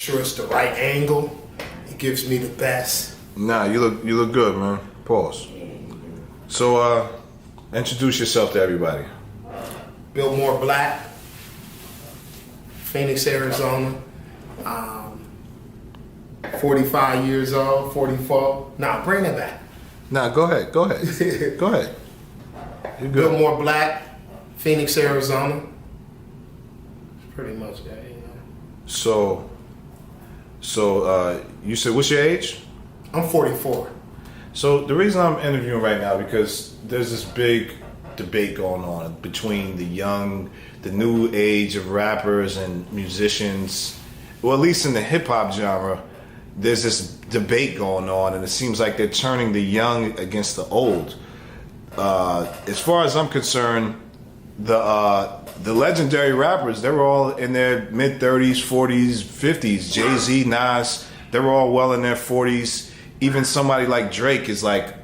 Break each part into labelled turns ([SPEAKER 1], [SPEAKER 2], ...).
[SPEAKER 1] Sure, it's the right angle. It gives me the best.
[SPEAKER 2] Nah, you look good, man. Pause. So, introduce yourself to everybody.
[SPEAKER 1] Biltmore Black, Phoenix, Arizona. 45 years old, 44. Nah, bring it back.
[SPEAKER 2] Nah, go ahead. Go ahead. You good.
[SPEAKER 1] Biltmore Black, Phoenix, Arizona. Pretty much that, you know.
[SPEAKER 2] So, you said, what's your age?
[SPEAKER 1] I'm 44.
[SPEAKER 2] So the reason I'm interviewing right now because there's this big debate going on between the new age of rappers and musicians. Well, at least in the hip hop genre, there's this debate going on, and it seems like they're turning the young against the old. As far as I'm concerned, the legendary rappers, they were all in their mid 30s, 40s, 50s. Jay-Z, Nas, they were all well in their 40s. Even somebody like Drake is like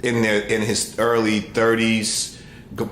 [SPEAKER 2] in his early 30s,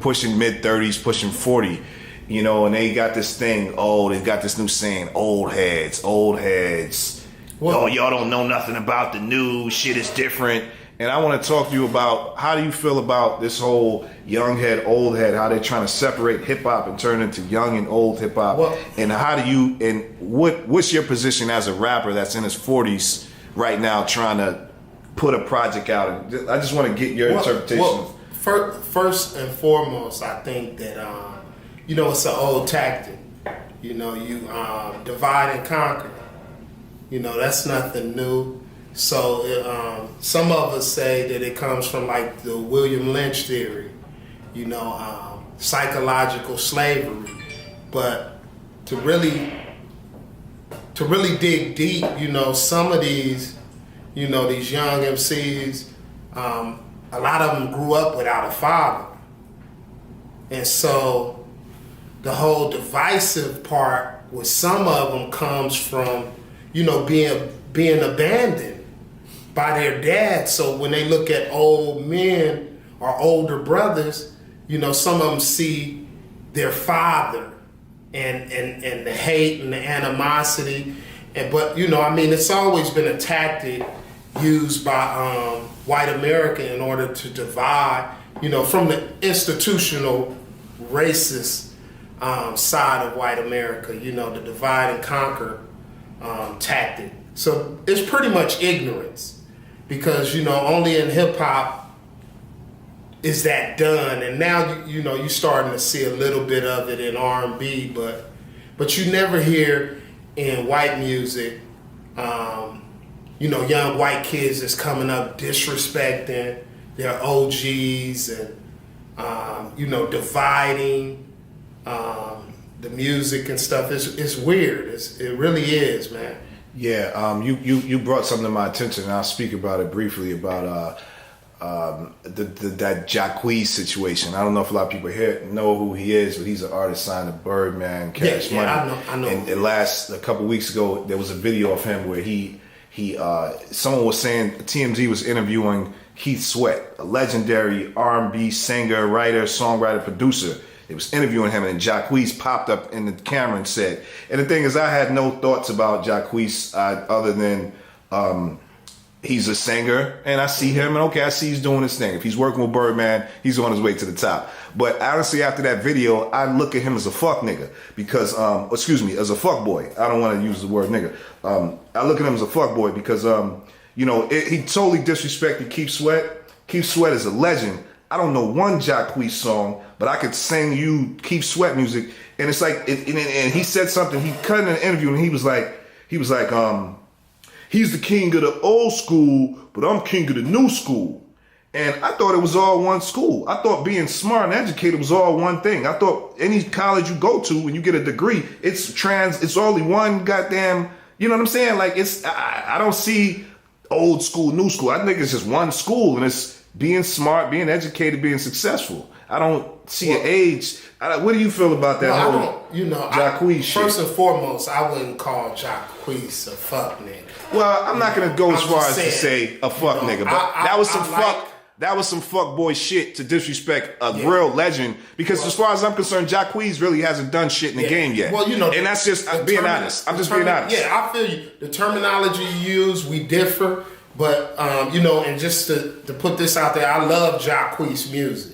[SPEAKER 2] pushing mid 30s, pushing 40. You know, and they got this thing. Oh, they got this new saying: old heads, old heads. Well, oh, y'all don't know nothing about the new shit. Is different. And I want to talk to you about how do you feel about this whole young head, old head, how they're trying to separate hip hop and turn it into young and old hip hop. Well, and how do you, and what's your position as a rapper that's in his 40s right now trying to put a project out? And I just want to get your interpretation.
[SPEAKER 1] Well, first and foremost, I think that, you know, it's an old tactic. You know, you divide and conquer. You know, that's nothing new. So some of us say that it comes from like the William Lynch theory, you know, psychological slavery. But to really dig deep, you know, some of these, you know, these young MCs, a lot of them grew up without a father. And so the whole divisive part with some of them comes from, you know, being abandoned by their dad. So when they look at old men or older brothers, you know, some of them see their father and the hate and the animosity. But, you know, I mean, it's always been a tactic used by white America in order to divide, you know, from the institutional racist side of white America, you know, the divide and conquer tactic. So it's pretty much ignorance. Because, you know, only in hip hop is that done, and now you know you're starting to see a little bit of it in R&B, but you never hear in white music, you know, young white kids that's coming up disrespecting their OGs and you know, dividing the music and stuff. It's weird. It really is, man.
[SPEAKER 2] Yeah, you brought something to my attention, and I'll speak about it briefly about that Jacquees situation. I don't know if a lot of people here know who he is, but he's an artist signed to Birdman, Cash Money.
[SPEAKER 1] I know.
[SPEAKER 2] And a couple weeks ago, there was a video of him where someone was saying TMZ was interviewing Keith Sweat, a legendary R&B singer, writer, songwriter, producer. They was interviewing him, and Jacquees popped up in the camera and said, and the thing is, I had no thoughts about Jacquees other than he's a singer, and I see him, and okay, I see he's doing his thing. If he's working with Birdman, he's on his way to the top. But honestly, after that video, I look at him as a fuck nigga, because, as a fuck boy. I don't want to use the word nigga. I look at him as a fuck boy because, you know, he totally disrespected Keith Sweat. Keith Sweat is a legend. I don't know one Jacquees song, but I could sing you Keith Sweat music. And it's like, and he said something, he cut in an interview and he was like, he's the king of the old school, but I'm king of the new school. And I thought it was all one school. I thought being smart and educated was all one thing. I thought any college you go to when you get a degree, it's only one goddamn, you know what I'm saying? Like I don't see old school, new school. I think it's just one school, and it's being smart, being educated, being successful. I don't see an age. What do you feel about that whole Jacquees shit?
[SPEAKER 1] First and foremost, I wouldn't call Jacquees a fuck nigga.
[SPEAKER 2] Well, I'm not going to go as far as to say a fuck nigga, but that was some fuck. That was some fuckboy shit to disrespect a real legend. Because as far as I'm concerned, Jacquees really hasn't done shit in the game yet.
[SPEAKER 1] Well, you know,
[SPEAKER 2] and that's just being honest. I'm just being honest.
[SPEAKER 1] Yeah, I feel you. The terminology you use, we differ. But you know, and just to put this out there, I love Jacquees' music.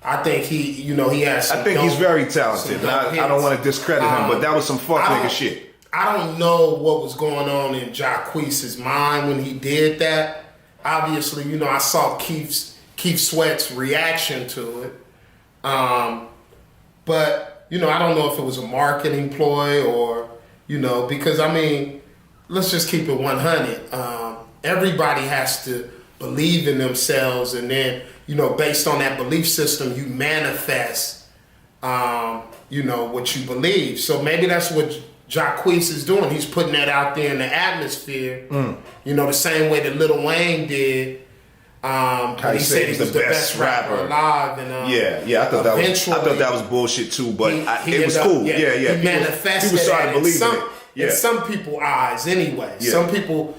[SPEAKER 1] I think he has.
[SPEAKER 2] I think he's very talented. And I don't want to discredit him, but that was some fuck nigga shit.
[SPEAKER 1] I don't know what was going on in Jacquees' mind when he did that. Obviously, you know, I saw Keith Sweat's reaction to it. But, you know, I don't know if it was a marketing ploy or, you know, because, I mean, let's just keep it 100. Everybody has to believe in themselves, and then, you know, based on that belief system, you manifest, you know, what you believe. So maybe that's what Jacquees is doing. He's putting that out there in the atmosphere, you know, the same way that Lil Wayne did. He said he was the best rapper alive. And
[SPEAKER 2] I thought that was bullshit too. But it was cool. He
[SPEAKER 1] manifested.
[SPEAKER 2] People started believing it.
[SPEAKER 1] In some people's eyes, anyway.
[SPEAKER 2] Yeah.
[SPEAKER 1] Some people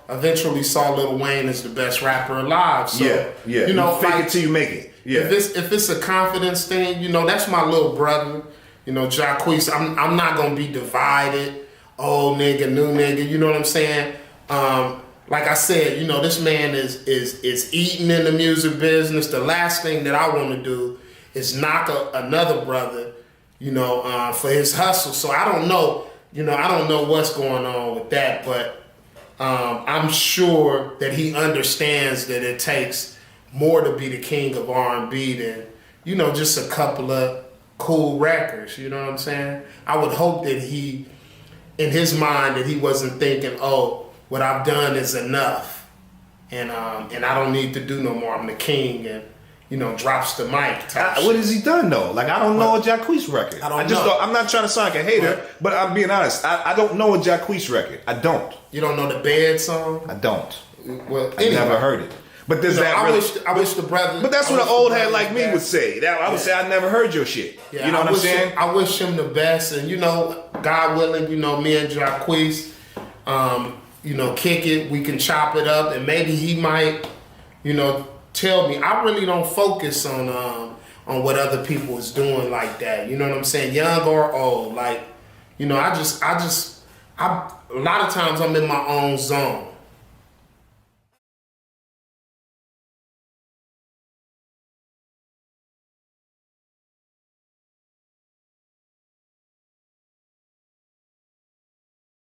[SPEAKER 1] eventually saw Lil Wayne as the best rapper alive. So,
[SPEAKER 2] you know, fake it till you make it. Yeah.
[SPEAKER 1] If it's a confidence thing, you know, that's my little brother. You know, Jacquees, I'm not gonna be divided. Old nigga, new nigga. You know what I'm saying? Like I said, you know, this man is eating in the music business. The last thing that I want to do is knock another brother, you know, for his hustle. So I don't know, you know, I don't know what's going on with that, but I'm sure that he understands that it takes more to be the king of R&B than, you know, just a couple of cool records. You know what I'm saying? I would hope that he, in his mind, that he wasn't thinking, oh, what I've done is enough, and I don't need to do no more. I'm the king, and, you know, drops the mic.
[SPEAKER 2] What has he done though? Like, I don't know a Jacquees record.
[SPEAKER 1] I just know.
[SPEAKER 2] I'm not trying to sound like a hater, but I'm being honest. I don't know a Jacquees record. I don't.
[SPEAKER 1] You don't know the Bed song?
[SPEAKER 2] I don't.
[SPEAKER 1] Well,
[SPEAKER 2] I never heard it. But there's that.
[SPEAKER 1] I wish the brother.
[SPEAKER 2] But that's what an old head like me would say. I would say I never heard your shit.
[SPEAKER 1] Yeah,
[SPEAKER 2] you know what I'm saying?
[SPEAKER 1] I wish him the best, and, you know, God willing, you know, me and Jacquees, you know, kick it. We can chop it up, and maybe he might, you know, tell me. I really don't focus on what other people is doing like that. You know what I'm saying? Young or old, like, you know, I a lot of times I'm in my own zone.